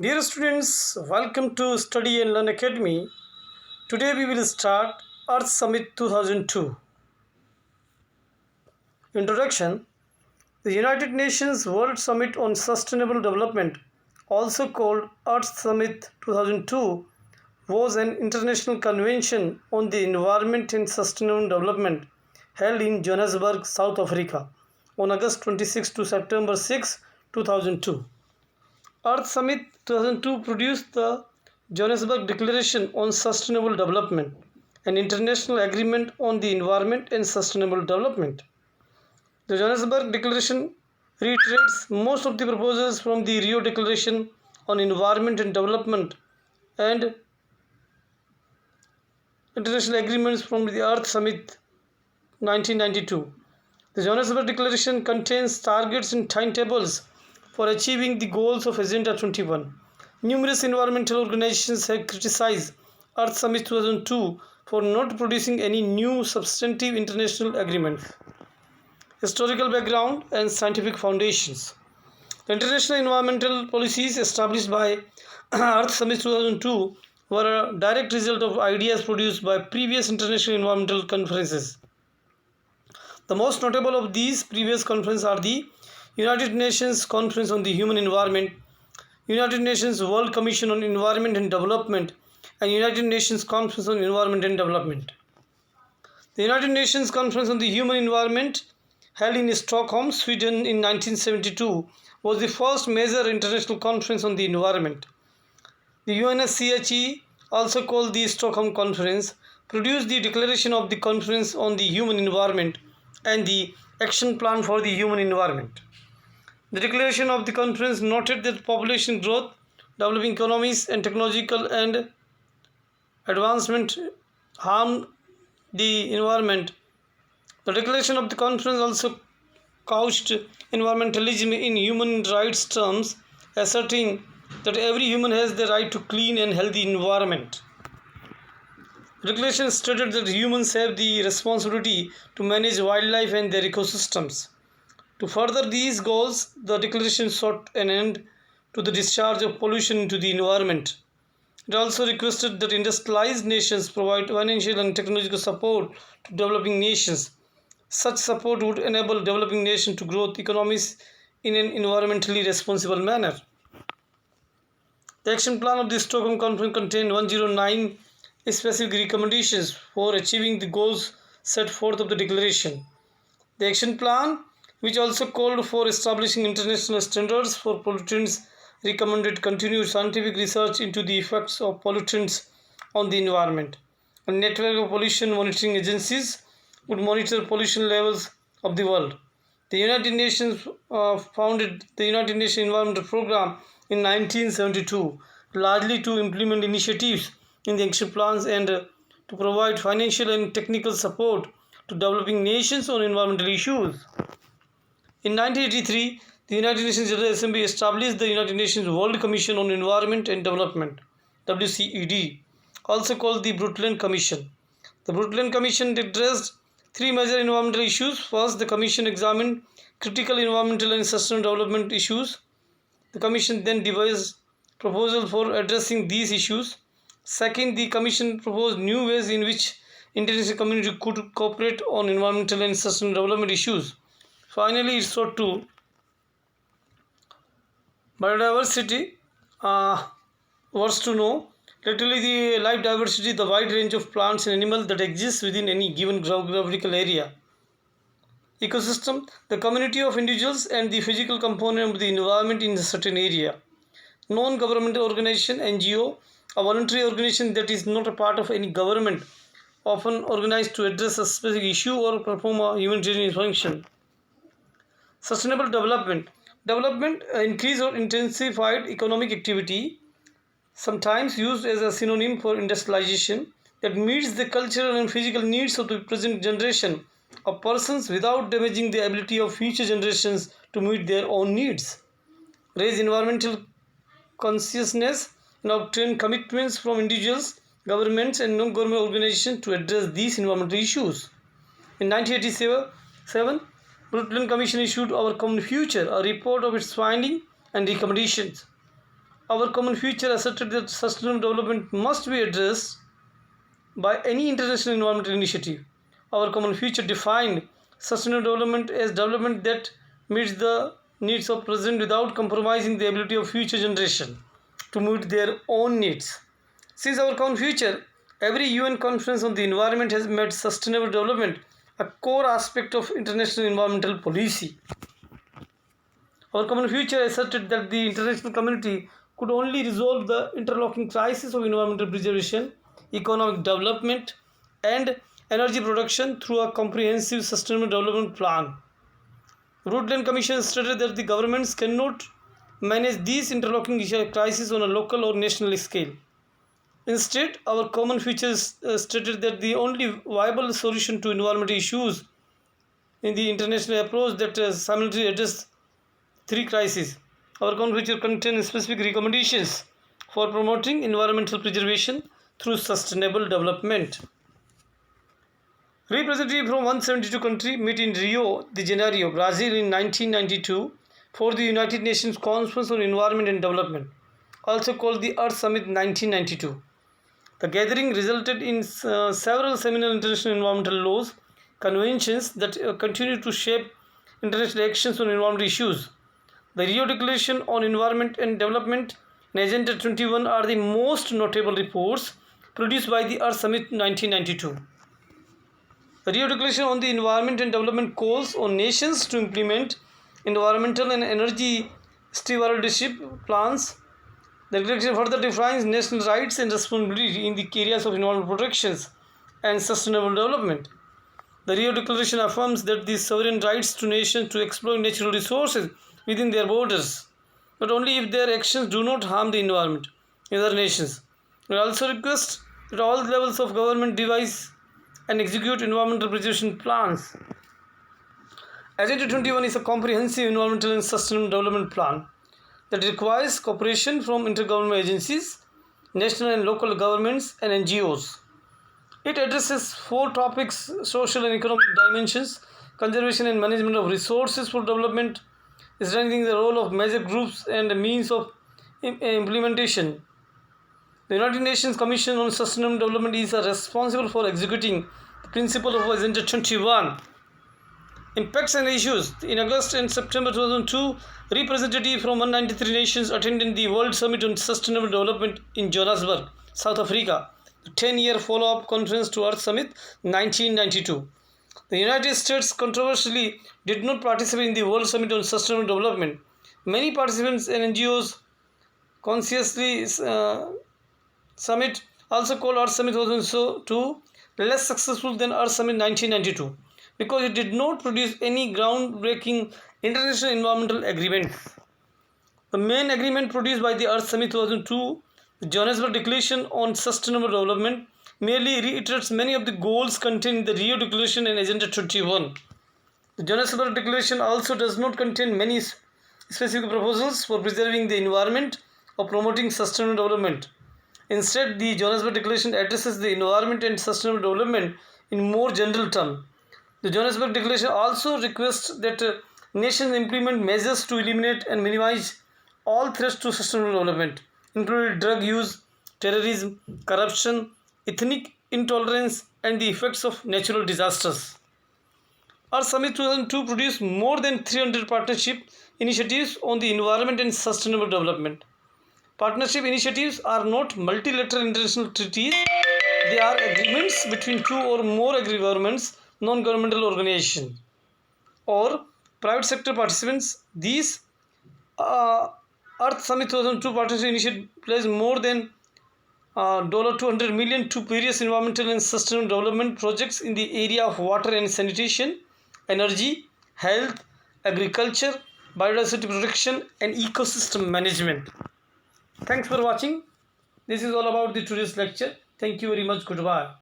Dear students, welcome to Study and Learn Academy. Today we will start Earth Summit 2002. Introduction. The United Nations World Summit on Sustainable Development, also called Earth Summit 2002, was an international convention on the environment and sustainable development held in Johannesburg, South Africa on August 26 to September 6, 2002. Earth Summit 2002 produced the Johannesburg Declaration on Sustainable Development, an international agreement on the environment and sustainable development. The Johannesburg Declaration reiterates most of the proposals from the Rio Declaration on Environment and Development and international agreements from the Earth Summit 1992. The Johannesburg Declaration contains targets and timetables for achieving the goals of Agenda 21. Numerous environmental organizations have criticized Earth Summit 2002 for not producing any new substantive international agreements. Historical background and scientific foundations. The international environmental policies established by Earth Summit 2002 were a direct result of ideas produced by previous international environmental conferences. The most notable of these previous conferences are the United Nations Conference on the Human Environment, United Nations World Commission on Environment and Development, and United Nations Conference on Environment and Development. The United Nations Conference on the Human Environment, held in Stockholm, Sweden in 1972, was the first major international conference on the environment. The UNSCHE, also called the Stockholm Conference, produced the Declaration of the Conference on the Human Environment and the Action Plan for the Human Environment. The declaration of the conference noted that population growth, developing economies, and technological and advancement harm the environment. The declaration of the conference also couched environmentalism in human rights terms, asserting that every human has the right to clean and healthy environment. The declaration stated that humans have the responsibility to manage wildlife and their ecosystems. To further these goals, the declaration sought an end to the discharge of pollution into the environment. It also requested that industrialized nations provide financial and technological support to developing nations. Such support would enable developing nations to grow economies in an environmentally responsible manner. The action plan of the Stockholm Conference contained 109 specific recommendations for achieving the goals set forth of the declaration. The action plan, which also called for establishing international standards for pollutants, recommended continued scientific research into the effects of pollutants on the environment. A network of pollution monitoring agencies would monitor pollution levels of the world. The United Nations founded the United Nations Environmental Programme in 1972, largely to implement initiatives in the action plans and to provide financial and technical support to developing nations on environmental issues. In 1983, the United Nations General Assembly established the United Nations World Commission on Environment and Development, WCED, also called the Brundtland Commission. The Brundtland Commission addressed three major environmental issues. First, the Commission examined critical environmental and sustainable development issues. The Commission then devised proposals for addressing these issues. Second, the Commission proposed new ways in which international community could cooperate on environmental and sustainable development issues. Finally, it sought to biodiversity wants to know literally the life diversity, the wide range of plants and animals that exist within any given geographical area. Ecosystem, the community of individuals and the physical component of the environment in a certain area. Non-governmental organization, NGO, a voluntary organization that is not a part of any government, often organized to address a specific issue or perform a humanitarian function. Sustainable development. Development, increased or intensified economic activity, sometimes used as a synonym for industrialization, that meets the cultural and physical needs of the present generation of persons without damaging the ability of future generations to meet their own needs. Raise environmental consciousness and obtain commitments from individuals, governments, and non-government organizations to address these environmental issues. In 1987, Brundtland Commission issued Our Common Future, a report of its findings and recommendations. Our Common Future asserted that sustainable development must be addressed by any international environmental initiative. Our Common Future defined sustainable development as development that meets the needs of present without compromising the ability of future generation to meet their own needs. Since our Common Future, every UN conference on the environment has made sustainable development a core aspect of international environmental policy. Our Common Future asserted that the international community could only resolve the interlocking crisis of environmental preservation, economic development, and energy production through a comprehensive sustainable development plan. Brundtland Commission stated that the governments cannot manage these interlocking crises on a local or national scale. Instead, our Common Future stated that the only viable solution to environmental issues in the international approach that simultaneously address three crises. Our Common Future contains specific recommendations for promoting environmental preservation through sustainable development. Representatives from 172 countries met in Rio de Janeiro, Brazil in 1992 for the United Nations Conference on Environment and Development, also called the Earth Summit 1992. The gathering resulted in several seminal international environmental laws, conventions that continue to shape international actions on environmental issues. The Rio Declaration on Environment and Development and Agenda 21 are the most notable reports produced by the Earth Summit 1992. The Rio Declaration on the Environment and Development calls on nations to implement environmental and energy stewardship plans. The declaration further defines national rights and responsibility in the areas of environmental protection and sustainable development. The Rio Declaration affirms that the sovereign rights to nations to exploit natural resources within their borders, but only if their actions do not harm the environment in other nations. It also requests that all levels of government devise and execute environmental preservation plans. Agenda 21 is a comprehensive environmental and sustainable development plan that requires cooperation from intergovernmental agencies, national and local governments, and NGOs. It addresses 4 topics: social and economic dimensions, conservation and management of resources for development, strengthening the role of major groups and the means of implementation. The United Nations Commission on Sustainable Development is responsible for executing the principle of Agenda 21. Impacts and issues. In August and September 2002, representatives from 193 nations attended the World Summit on Sustainable Development in Johannesburg, South Africa, the 10-year follow-up conference to Earth Summit 1992. The United States controversially did not participate in the World Summit on Sustainable Development. Many participants and NGOs consciously Summit, also called Earth Summit 2002, less successful than Earth Summit 1992 because it did not produce any groundbreaking international environmental agreements. The main agreement produced by the Earth Summit 2002, the Johannesburg Declaration on Sustainable Development, merely reiterates many of the goals contained in the Rio Declaration and Agenda 21. The Johannesburg Declaration also does not contain many specific proposals for preserving the environment or promoting sustainable development. Instead, the Johannesburg Declaration addresses the environment and sustainable development in more general terms. The Johannesburg Declaration also requests that nations implement measures to eliminate and minimize all threats to sustainable development, including drug use, terrorism, corruption, ethnic intolerance, and the effects of natural disasters. Our Summit 2002 produced more than 300 partnership initiatives on the environment and sustainable development. Partnership initiatives are not multilateral international treaties. They are agreements between 2 or more governments, non-governmental organizations, or private sector participants. These Earth Summit 2002 partnership initiative pledged more than $200 million to various environmental and sustainable development projects in the area of water and sanitation, energy, health, agriculture, biodiversity protection, and ecosystem management. Thanks for watching. This is all about the today's lecture. Thank you very much. Goodbye.